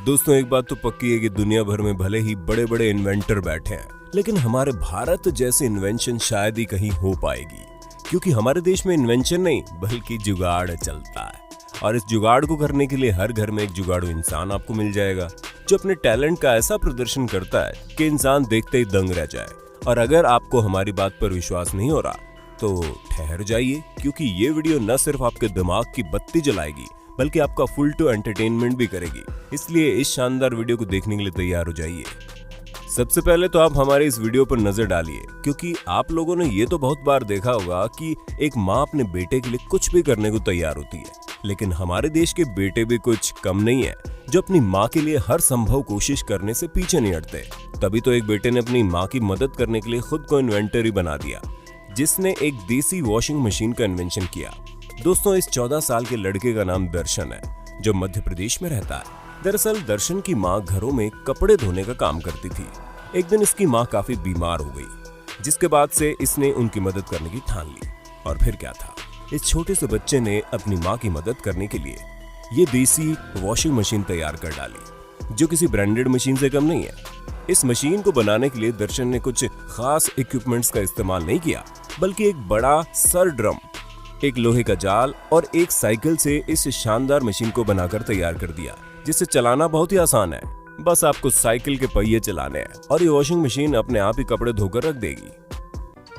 दोस्तों एक बात तो पक्की है कि दुनिया भर में भले ही बड़े बड़े इन्वेंटर बैठे हैं, लेकिन हमारे भारत जैसे इन्वेंशन शायद ही कहीं हो पाएगी, क्योंकि हमारे देश में इन्वेंशन नहीं बल्कि जुगाड़ चलता है। और इस जुगाड़ को करने के लिए हर घर में एक जुगाड़ू इंसान आपको मिल जाएगा, जो अपने टैलेंट का ऐसा प्रदर्शन करता है कि इंसान देखते ही दंग रह जाए। और अगर आपको हमारी बात पर विश्वास नहीं हो रहा तो ठहर जाइए, क्योंकि ये वीडियो न सिर्फ आपके दिमाग की बत्ती जलाएगी बल्कि आपका फुल टू एंटरटेनमेंट भी करेगी। इसलिए इस शानदार वीडियो को देखने के लिए तैयार हो जाइए। सबसे पहले तो आप हमारे इस वीडियो पर नजर डालिए, क्योंकि आप लोगों ने ये तो बहुत बार देखा होगा कि एक माँ अपने बेटे के लिए कुछ भी करने को तैयार होती है, लेकिन हमारे देश के बेटे भी कुछ कम नहीं है जो अपनी माँ के लिए हर संभव कोशिश करने से पीछे नहीं हटते। तभी तो एक बेटे ने अपनी माँ की मदद करने के लिए खुद को इन्वेंटर ही बना दिया, जिसने एक देसी वॉशिंग मशीन का इन्वेंशन किया। दोस्तों इस 14 साल के लड़के का नाम दर्शन है, जो मध्य प्रदेश में रहता है। दरअसल दर्शन की माँ घरों में कपड़े धोने का काम करती थी। एक दिन इसकी माँ काफी बीमार हो गई, जिसके बाद से इसने उनकी मदद करने की ठान ली। और फिर क्या था, इस छोटे से बच्चे ने अपनी माँ की मदद करने के लिए ये देसी वॉशिंग मशीन तैयार कर डाली, जो किसी ब्रांडेड मशीन से कम नहीं है। इस मशीन को बनाने के लिए दर्शन ने कुछ खास इक्विपमेंट्स का इस्तेमाल नहीं किया, बल्कि एक बड़ा सर ड्रम, एक लोहे का जाल और एक साइकिल से इस शानदार मशीन को बनाकर तैयार कर दिया, जिसे चलाना बहुत ही आसान है। बस आपको साइकिल के पहिए चलाने हैं और ये वॉशिंग मशीन अपने आप ही कपड़े धोकर रख देगी।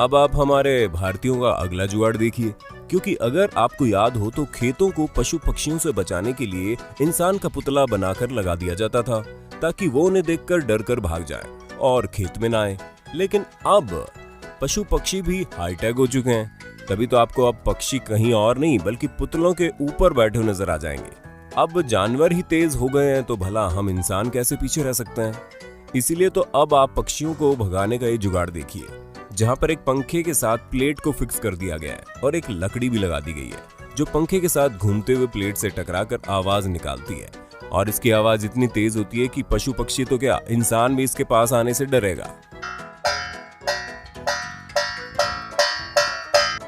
अब आप हमारे भारतीयों का अगला जुगाड़ देखिए, क्योंकि अगर आपको याद हो तो खेतों को पशु पक्षियों से बचाने के लिए इंसान का पुतला बनाकर लगा दिया जाता था, ताकि वो उन्हें देखकर डर कर भाग जाए और खेत में ना आए। लेकिन अब पशु पक्षी भी हाईटेक हो चुके हैं, तभी तो आपको अब पक्षी कहीं और नहीं बल्कि पुतलों के ऊपर बैठे हुए नजर आ जाएंगे। अब जानवर ही तेज हो गए हैं तो भला हम इंसान कैसे पीछे रह सकते हैं। इसीलिए तो अब आप पक्षियों को भगाने का ये जुगाड़ देखिए, जहां पर एक पंखे के साथ प्लेट को फिक्स कर दिया गया है और एक लकड़ी भी लगा दी गई है, जो पंखे के साथ घूमते हुए प्लेट से टकराकर आवाज निकालती है। और इसकी आवाज इतनी तेज होती है कि पशु पक्षी तो क्या, इंसान भी इसके पास आने से डरेगा।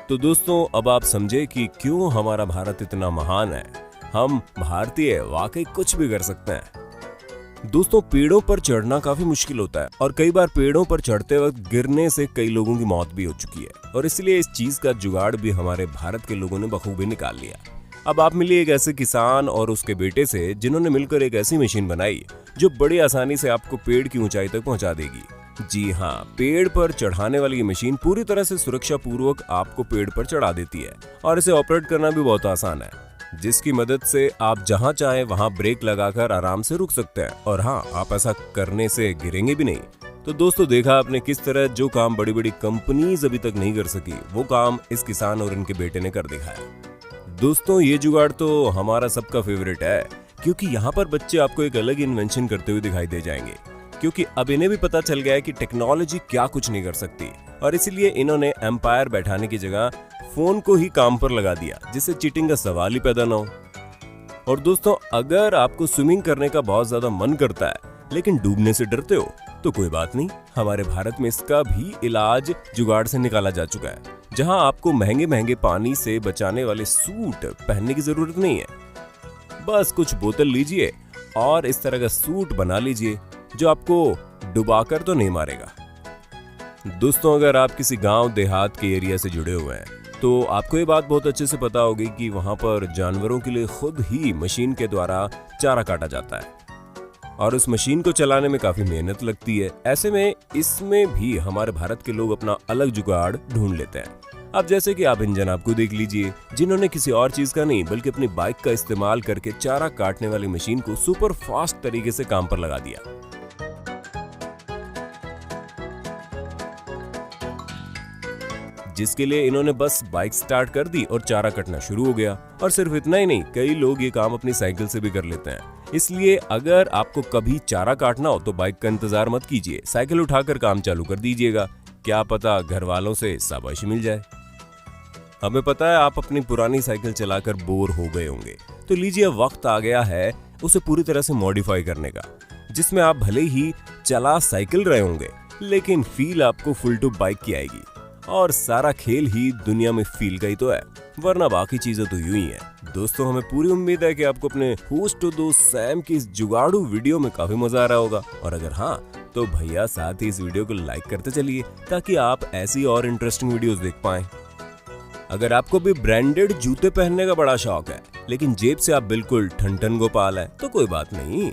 तो दोस्तों अब आप समझे कि क्यों हमारा भारत इतना महान है। हम भारतीय वाकई कुछ भी कर सकते हैं। दोस्तों पेड़ों पर चढ़ना काफी मुश्किल होता है और कई बार पेड़ों पर चढ़ते वक्त गिरने से कई लोगों की मौत भी हो चुकी है, और इसलिए इस चीज का जुगाड़ भी हमारे भारत के लोगों ने बखूबी निकाल लिया। अब आप मिलिए एक ऐसे किसान और उसके बेटे से, जिन्होंने मिलकर एक ऐसी मशीन बनाई जो बड़ी आसानी से आपको पेड़ की ऊंचाई तक पहुंचा देगी। जी हाँ, पेड़ पर चढ़ाने वाली ये मशीन पूरी तरह से सुरक्षा पूर्वक आपको पेड़ पर चढ़ा देती है, और इसे ऑपरेट करना भी बहुत आसान है, जिसकी मदद से आप जहां चाहे वहां ब्रेक लगाकर आराम से रुक सकते हैं। और हाँ, आप ऐसा करने से गिरेंगे भी नहीं। तो दोस्तों देखा आपने किस तरह जो काम बड़ी बड़ी कंपनीज अभी तक नहीं कर सकी, वो काम इस किसान और इनके बेटे ने कर दिखाया। दोस्तों ये जुगाड़ तो हमारा सबका फेवरेट है, क्योंकि यहाँ पर बच्चे आपको एक अलग इन्वेंशन करते हुए दिखाई दे जाएंगे, क्योंकि अब इन्हें भी पता चल गया है कि टेक्नोलॉजी क्या कुछ नहीं कर सकती। और इसीलिए इन्होंने एम्पायर बैठाने की जगह फोन को ही काम पर लगा दिया, जिससे चीटिंग का सवाल ही पैदा ना हो। और दोस्तों अगर आपको स्विमिंग करने का बहुत ज्यादा मन करता है लेकिन डूबने से डरते हो, तो कोई बात नहीं, हमारे भारत में इसका भी इलाज जुगाड़ से निकाला जा चुका है, जहां आपको महंगे महंगे पानी से बचाने वाले सूट पहनने की जरूरत नहीं है। बस कुछ बोतल लीजिए और इस तरह का सूट बना लीजिए जो आपको डुबाकर तो नहीं मारेगा। दोस्तों अगर आप किसी गांव देहात के एरिया से जुड़े हुए हैं तो आपको ये बात बहुत अच्छे से पता होगी कि वहां पर जानवरों के लिए खुद ही मशीन के द्वारा चारा काटा जाता है, और उस मशीन को चलाने में काफी मेहनत लगती है। ऐसे में इसमें भी हमारे भारत के लोग अपना अलग जुगाड़ ढूंढ लेते हैं। अब जैसे कि आप इन जनाब को देख लीजिए, जिन्होंने किसी और चीज का नहीं बल्कि अपनी बाइक का इस्तेमाल करके चारा काटने वाली मशीन को सुपर फास्ट तरीके से काम पर लगा दिया। जिसके लिए इन्होंने बस बाइक स्टार्ट कर दी और चारा कटना शुरू हो गया। और सिर्फ इतना ही नहीं, कई लोग ये काम अपनी साइकिल से भी कर लेते हैं। इसलिए अगर आपको कभी चारा काटना हो तो बाइक का इंतजार मत कीजिए, साइकिल उठाकर काम चालू कर दीजिएगा। क्या पता घर वालों से शाबाशी मिल जाए। हमें पता है आप अपनी पुरानी साइकिल चलाकर बोर हो गए होंगे, तो लीजिए वक्त आ गया है उसे पूरी तरह से मॉडिफाई करने का, जिसमें आप भले ही चला साइकिल रहे होंगे लेकिन फील आपको फुल टू बाइक की आएगी। और सारा खेल ही दुनिया में फील का ही तो है, वरना बाकी चीजें तो यूं ही है। दोस्तों हमें पूरी उम्मीद है कि आपको अपने होस्ट दोस्त सैम की इस जुगाड़ू वीडियो में काफी मजा आ रहा होगा, और अगर हाँ तो भैया साथ ही इस वीडियो को लाइक करते चलिए ताकि आप ऐसी और इंटरेस्टिंग वीडियोस देख पाएं। अगर आपको भी ब्रांडेड जूते पहनने का बड़ा शौक है लेकिन जेब से आप बिल्कुल ठन गोपाल है तो कोई बात नहीं,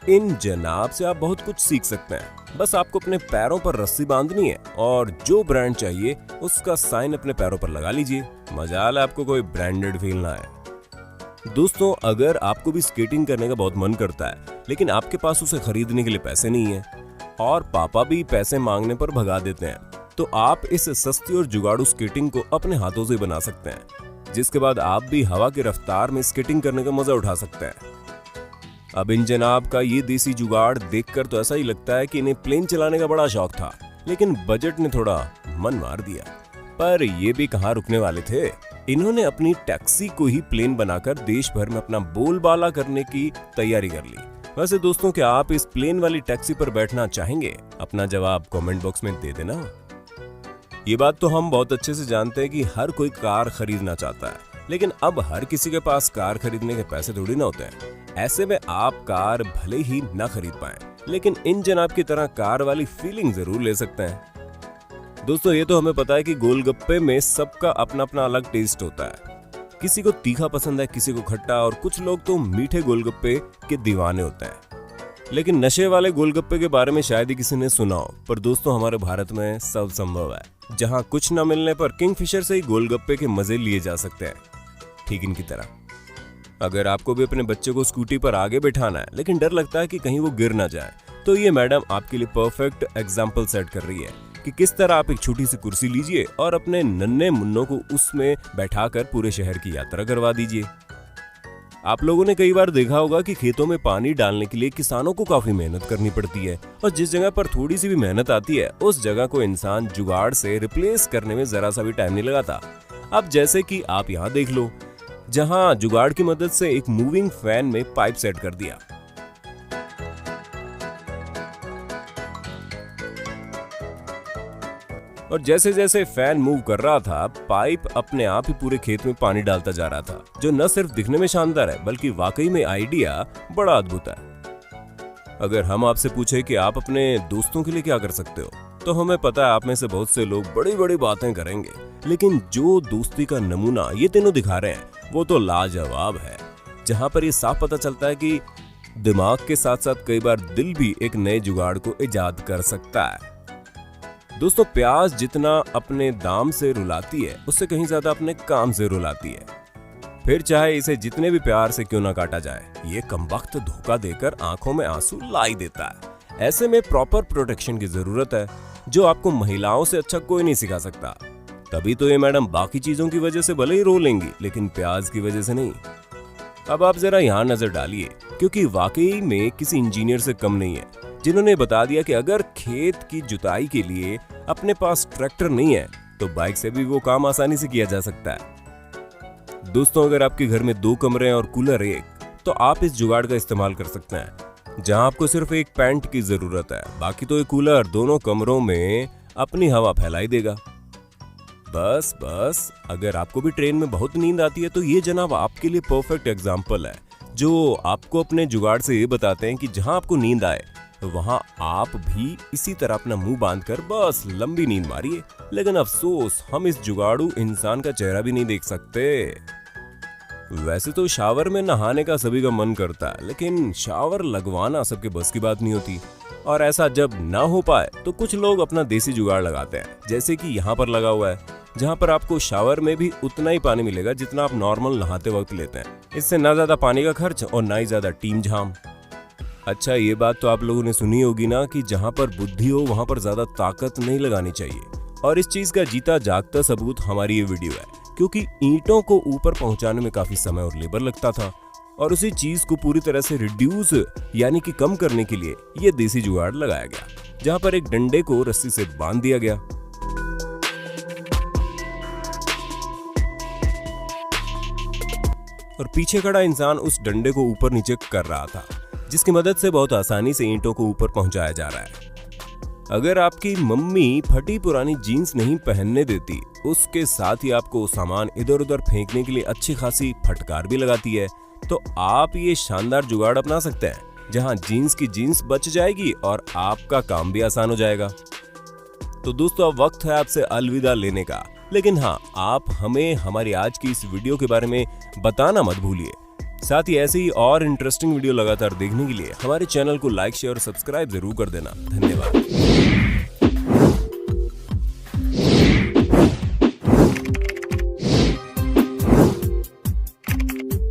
इन जनाब से आप बहुत कुछ सीख सकते हैं। बस आपको अपने पैरों पर रस्सी बांधनी है और जो ब्रांड चाहिए उसका साइन अपने पैरों पर लगा लीजिए। मजाल है आपको कोई ब्रांडेड फील ना है। दोस्तों अगर आपको भी स्केटिंग करने का बहुत मन करता है लेकिन आपके पास उसे खरीदने के लिए पैसे नहीं है और पापा भी पैसे मांगने पर भगा देते हैं, तो आप इस सस्ती और जुगाड़ू स्केटिंग को अपने हाथों से बना सकते हैं, जिसके बाद आप भी हवा की रफ्तार में स्केटिंग करने का मजा उठा सकते हैं। अब इन जनाब का ये देसी जुगाड़ देखकर तो ऐसा ही लगता है कि इन्हें प्लेन चलाने का बड़ा शौक था, लेकिन बजट ने थोड़ा मन मार दिया। पर ये भी कहाँ रुकने वाले थे, इन्होंने अपनी टैक्सी को ही प्लेन बनाकर देश भर में अपना बोलबाला करने की तैयारी कर ली। वैसे दोस्तों क्या आप इस प्लेन वाली टैक्सी पर बैठना चाहेंगे? अपना जवाब कमेंट बॉक्स में दे देना। ये बात तो हम बहुत अच्छे से जानते हैं कि हर कोई कार खरीदना चाहता है, लेकिन अब हर किसी के पास कार खरीदने के पैसे थोड़ी ना होते हैं। ऐसे में आप कार भले ही ना खरीद पाएं, लेकिन इन जनाब की तरह कार वाली फीलिंग जरूर ले सकते हैं। दोस्तों ये तो हमें पता है कि गोलगप्पे में सबका अपना अपना अलग टेस्ट होता है। किसी को तीखा पसंद है, किसी को खट्टा, और कुछ लोग तो मीठे गोलगप्पे के दीवाने होते हैं। लेकिन नशे वाले गोलगप्पे के बारे में शायद ही किसी ने सुना हो, पर दोस्तों हमारे भारत में सब संभव है, जहां कुछ न मिलने पर किंगफिशर से ही गोलगप्पे के मजे लिए जा सकते हैं, ठीक इनकी तरह। अगर आपको भी अपने बच्चे को स्कूटी पर आगे बिठाना है लेकिन डर लगता है कि कहीं वो गिर ना जाए, तो ये मैडम आपके लिए परफेक्ट एग्जाम्पल सेट कर रही है कि किस तरह आप एक छोटी सी कुर्सी लीजिए और अपने नन्हे मुन्नों को उसमें बैठाकर पूरे शहर की यात्रा करवा दीजिए। आप लोगों ने कई बार देखा होगा कि खेतों में पानी डालने के लिए किसानों को काफी मेहनत करनी पड़ती है, और जिस जगह पर थोड़ी सी भी मेहनत आती है उस जगह को इंसान जुगाड़ से रिप्लेस करने में जरा सा भी टाइम नहीं लगाता। अब जैसे कि आप यहाँ देख लो, जहां जुगाड़ की मदद से एक मूविंग फैन में पाइप सेट कर दिया, और जैसे जैसे फैन मूव कर रहा था पाइप अपने आप ही पूरे खेत में पानी डालता जा रहा था, जो न सिर्फ दिखने में शानदार है बल्कि वाकई में आइडिया बड़ा अद्भुत है। अगर हम आपसे पूछे कि आप अपने दोस्तों के लिए क्या कर सकते हो, तो हमें पता है आप में से बहुत से लोग बड़ी बड़ी बातें करेंगे, लेकिन जो दोस्ती का नमूना ये तीनों दिखा रहे हैं वो तो लाजवाब है, जहां पर ये साफ पता चलता है कि दिमाग के साथ साथ कई बार दिल भी एक नए जुगाड़ को इजाद कर सकता है। दोस्तों प्याज जितना अपने दाम से रुलाती है उससे कहीं ज्यादा अपने काम से रुलाती है, फिर चाहे इसे जितने भी प्यार से क्यों ना काटा जाए, ये कमबख्त धोखा देकर आंखों में आंसू ला देता है। ऐसे में प्रॉपर प्रोटेक्शन की जरूरत है, जो आपको महिलाओं से अच्छा कोई नहीं सिखा सकता। तभी तो ये मैडम बाकी चीजों की वजह से भले ही रो लेंगी, लेकिन प्याज की वजह से नहीं। अब आप जरा यहाँ नजर डालिए, क्योंकि वाकई में किसी इंजीनियर से कम नहीं है जिन्होंने बता दिया कि अगर खेत की जुताई के लिए अपने पास ट्रैक्टर नहीं है तो बाइक से भी वो काम आसानी से किया जा सकता है। दोस्तों अगर आपके घर में 2 कमरे हैं और कूलर एक, तो आप इस जुगाड़ का इस्तेमाल कर सकते हैं, जहां आपको सिर्फ एक पैंट की जरूरत है, बाकी तो ये कूलर दोनों कमरों में अपनी हवा फैलाई देगा। बस अगर आपको भी ट्रेन में बहुत नींद आती है तो ये जनाब आपके लिए परफेक्ट एग्जाम्पल है, जो आपको अपने जुगाड़ से ये बताते हैं कि जहां आपको नींद आए वहां आप भी इसी तरह अपना मुंह बांधकर बस लंबी नींद मारिए। लेकिन अफसोस हम इस जुगाड़ू इंसान का चेहरा भी नहीं देख सकते। वैसे तो शावर में नहाने का सभी का मन करता है, लेकिन शावर लगवाना सबके बस की बात नहीं होती, और ऐसा जब ना हो पाए तो कुछ लोग अपना देसी जुगाड़ लगाते हैं, जैसे कि यहाँ पर लगा हुआ है, जहाँ पर आपको शावर में भी उतना ही पानी मिलेगा जितना आप नॉर्मल नहाते वक्त लेते हैं। इससे ना ज्यादा पानी का खर्च और ना ही ज्यादा टीम झाम। अच्छा ये बात तो आप लोगों ने सुनी होगी ना कि जहाँ पर बुद्धि हो वहां पर ज्यादा ताकत नहीं लगानी चाहिए, और इस चीज का जीता जागता सबूत हमारी ये वीडियो है, क्योंकि ईंटों को ऊपर पहुंचाने में काफी समय और लेबर लगता था, और उसी चीज को पूरी तरह से रिड्यूस यानी कि कम करने के लिए ये देसी जुगाड़ लगाया गया, जहां पर एक डंडे को रस्सी से बांध दिया गया। और पीछे खड़ा इंसान उस डंडे को ऊपर नीचे कर रहा था, जिसकी मदद से बहुत आसानी से ईंटों को ऊपर पहुंचाया जा रहा है। अगर आपकी मम्मी फटी पुरानी जीन्स नहीं पहनने देती, उसके साथ ही आपको सामान इधर उधर फेंकने के लिए अच्छी खासी फटकार भी लगाती है, तो आप ये शानदार जुगाड़ अपना सकते हैं, जहां जीन्स की जीन्स बच जाएगी और आपका काम भी आसान हो जाएगा। तो दोस्तों, अब वक्त है आपसे अलविदा लेने का, लेकिन हाँ, आप हमें हमारी आज की इस वीडियो के बारे में बताना मत भूलिए। साथ ही ऐसे ही और इंटरेस्टिंग वीडियो लगातार देखने के लिए हमारे चैनल को लाइक, शेयर और सब्सक्राइब जरूर कर देना। धन्यवाद।